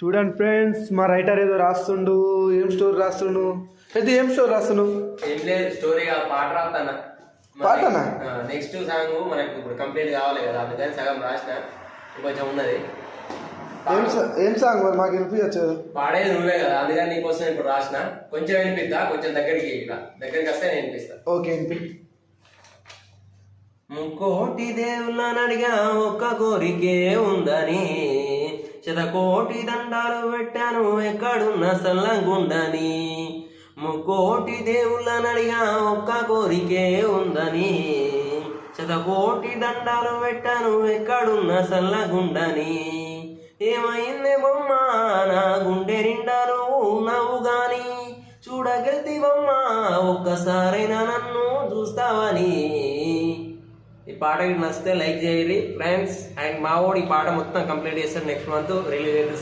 చూడండి ఫ్రెండ్స్, మా రైటర్ ఏదో రాస్తుండు. ఏం స్టోరీ రాస్తుండు? అయితే ఏం స్టోరీ రాస్తుండు? ఏం లేదు, స్టోరీ పాట రాస్తానా. పాటనా? నెక్స్ట్ సాంగ్ మనకు ఇప్పుడు కంప్లీట్ కావాలి కదా, అందుకని సగం రాసిన, కొంచెం ఉన్నది. ఏం సాంగ్ మరి మాకు వినిపించచ్చు? పాడేది నువ్వే కదా, అందుకని నీకోసం ఇప్పుడు రాసిన. కొంచెం వినిపిస్తా, కొంచెం దగ్గరికి వస్తే నేను వినిపిస్తా. ఓకే, ముక్కోటి దేవుళ్ళని అడిగా ఒక్క కోరికే ఉందని, శతకోటి దండాలు పెట్టాను ఎక్కడున్న సల్లంగుండని. ముక్కోటి దేవుళ్ళని అడిగా ఒక్క కోరికే ఉందని, శతకోటి దండాలు పెట్టాను ఎక్కడున్న సల్లగుండని. ఏమైంది బొమ్మ నా గుండె నిండా నువ్వు గాని, చూడగెళ్తివమ్మ ఒక్కసారైనా నన్ను చూస్తావని. ఈ పాట నచ్చితే లైక్ చేయండి ఫ్రెండ్స్. అండ్ మా వాడు ఈ పాట మొత్తం కంప్లీట్ చేస్తారు, నెక్స్ట్ మంత్ రిలీజ్ అయితే